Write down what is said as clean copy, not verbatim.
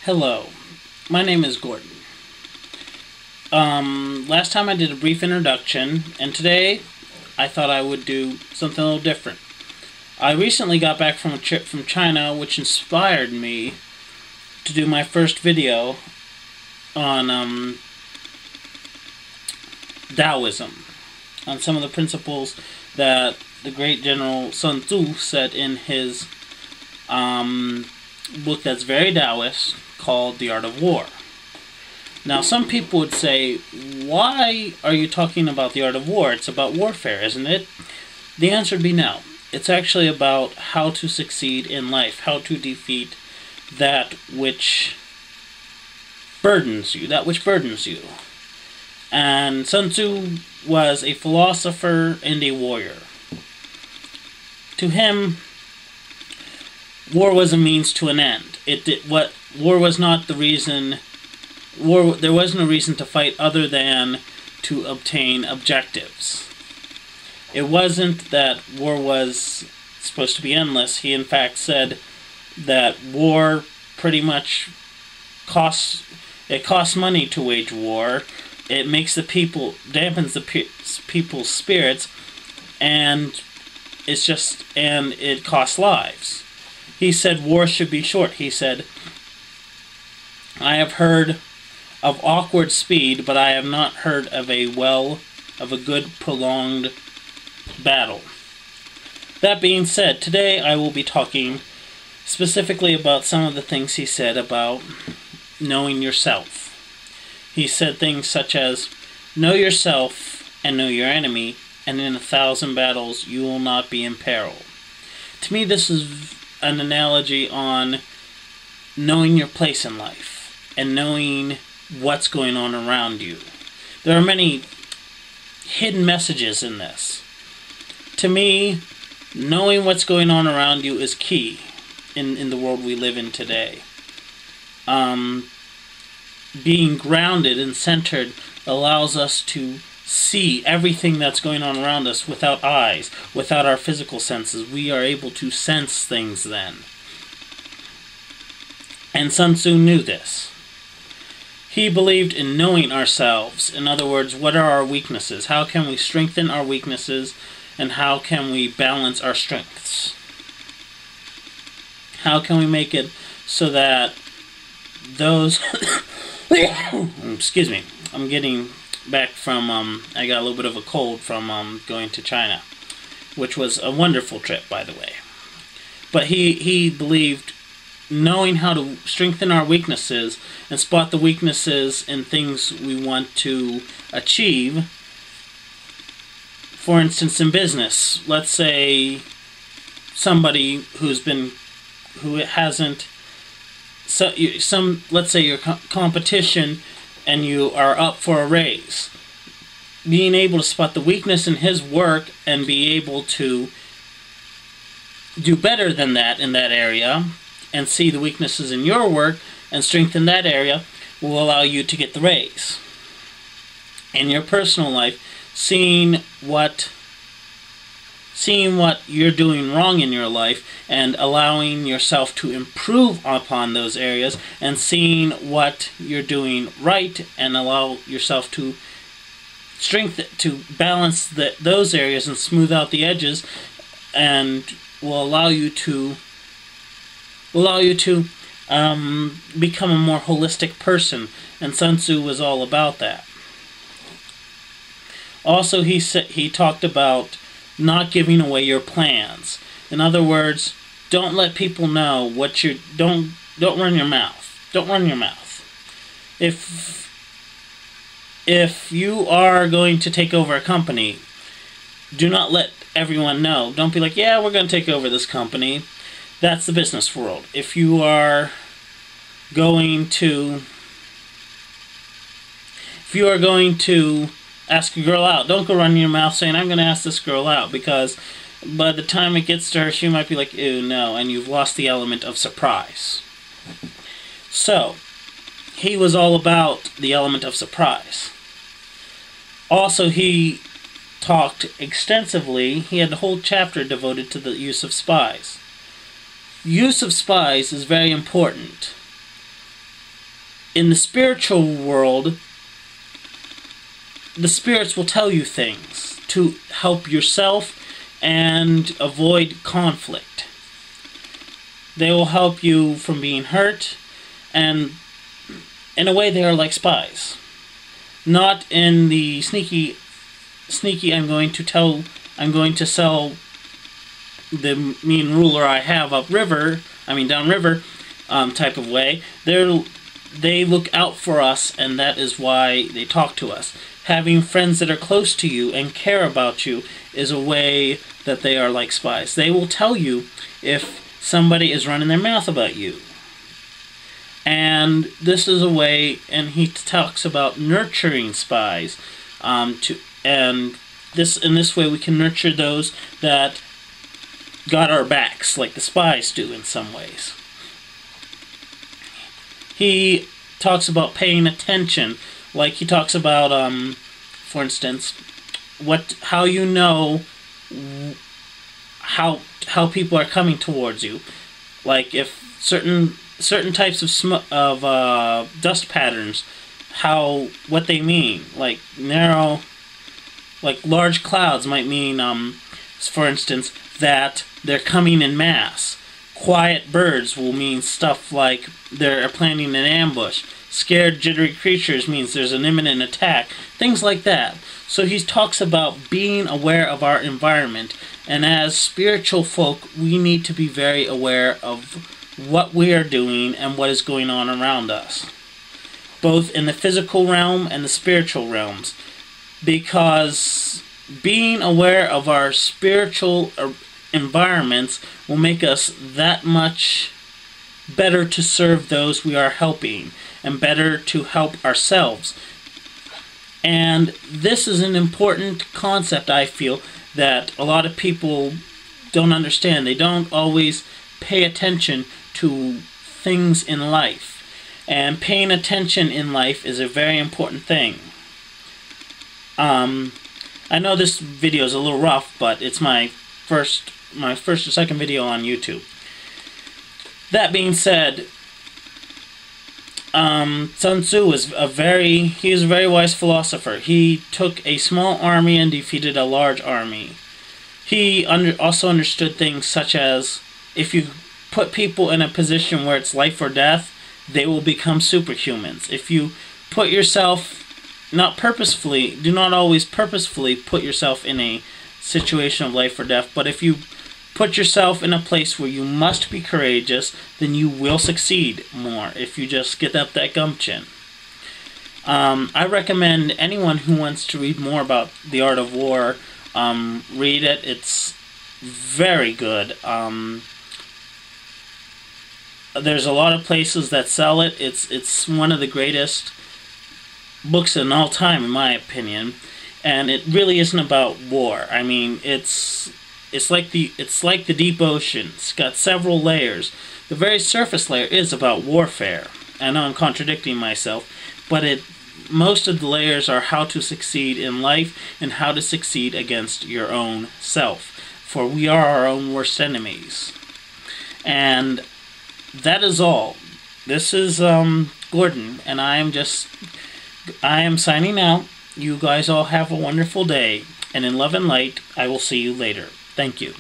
Hello, my name is Gordon. Last time I did a brief introduction, and today I thought I would do something a little different. I recently got back from a trip from China, which inspired me to do my first video on Taoism, on some of the principles that the great general Sun Tzu said in his book that's very Taoist, called The Art of War. Now, some people would say, why are you talking about the art of war? It's about warfare, isn't it? The answer would be no. It's actually about how to succeed in life, how to defeat that which burdens you, And Sun Tzu was a philosopher and a warrior. To him, war was a means to an end. War was not the reason. There was no reason to fight other than to obtain objectives. It wasn't that war was supposed to be endless. He in fact said that war pretty much costs money to wage war. It makes dampens the people's spirits, and it costs lives. He said war should be short. He said, I have heard of awkward speed, but I have not heard of a good prolonged battle. That being said, today I will be talking specifically about some of the things he said about knowing yourself. He said things such as, know yourself and know your enemy, and in 1,000 battles you will not be in peril. To me, this is an analogy on knowing your place in life and knowing what's going on around you. There are many hidden messages in this. To me, knowing what's going on around you is key in the world we live in today. Being grounded and centered allows us to see everything that's going on around us without eyes, without our physical senses. We are able to sense things then. And Sun Tzu knew this. He believed in knowing ourselves. In other words, what are our weaknesses? How can we strengthen our weaknesses? And how can we balance our strengths? How can we make it so that those... Excuse me. I'm getting back from... I got a little bit of a cold from going to China, which was a wonderful trip, by the way. But he believed knowing how to strengthen our weaknesses and spot the weaknesses in things we want to achieve. For instance, in business, let's say somebody let's say your competition and you are up for a raise. Being able to spot the weakness in his work and be able to do better than that in that area and see the weaknesses in your work and strengthen that area will allow you to get the raise. In your personal life, seeing what you're doing wrong in your life and allowing yourself to improve upon those areas, and seeing what you're doing right and allow yourself to balance those areas and smooth out the edges, and will allow you to become a more holistic person. And Sun Tzu was all about that. Also, he talked about not giving away your plans. In other words, don't let people know what you don't run your mouth. Don't run your mouth. If you are going to take over a company, do not let everyone know. Don't be like, yeah, we're going to take over this company. That's the business world. If you are going to ask a girl out, don't go running your mouth saying, I'm going to ask this girl out, because by the time it gets to her, she might be like, ew, no, and you've lost the element of surprise. So, he was all about the element of surprise. Also, he talked extensively, he had a whole chapter devoted to the use of spies. Use of spies is very important. in the spiritual world, the spirits will tell you things to help yourself and avoid conflict. They will help you from being hurt, and in a way they are like spies. Not in the sneaky I'm going to sell the mean ruler I have downriver type of way. They look out for us, and that is why they talk to us. Having friends that are close to you and care about you is a way that they are like spies. They will tell you if somebody is running their mouth about you. And this is a way, and he talks about nurturing spies. In this way we can nurture those that got our backs, like the spies do in some ways. He talks about paying attention, like he talks about, for instance, how you know how people are coming towards you, like if certain types of dust patterns, what they mean, like large clouds might mean, for instance, that they're coming in mass. Quiet birds will mean stuff like they're planning an ambush. Scared, jittery creatures means there's an imminent attack. Things like that. So he talks about being aware of our environment. And as spiritual folk, we need to be very aware of what we are doing and what is going on around us, both in the physical realm and the spiritual realms. Because being aware of our spiritual environments will make us that much better to serve those we are helping, and better to help ourselves. And this is an important concept, I feel, that a lot of people don't understand. They don't always pay attention to things in life. And paying attention in life is a very important thing. I know this video is a little rough, but it's my first or second video on YouTube. That being said, Sun Tzu was a very wise philosopher. He took a small army and defeated a large army. He also understood things such as, if you put people in a position where it's life or death, they will become superhumans. If you put yourself, do not always purposefully put yourself in a situation of life or death, but if you put yourself in a place where you must be courageous, then you will succeed more if you just get up that gumption. I recommend anyone who wants to read more about the art of war, read it. It's very good. There's a lot of places that sell it. It's one of the greatest books in all time, in my opinion. And it really isn't about war. I mean, it's like the deep ocean. It's got several layers. The very surface layer is about warfare. I know I'm contradicting myself, but most of the layers are how to succeed in life and how to succeed against your own self. For we are our own worst enemies. And that is all. This is Gordon, and I am signing out. You guys all have a wonderful day, and in love and light, I will see you later. Thank you.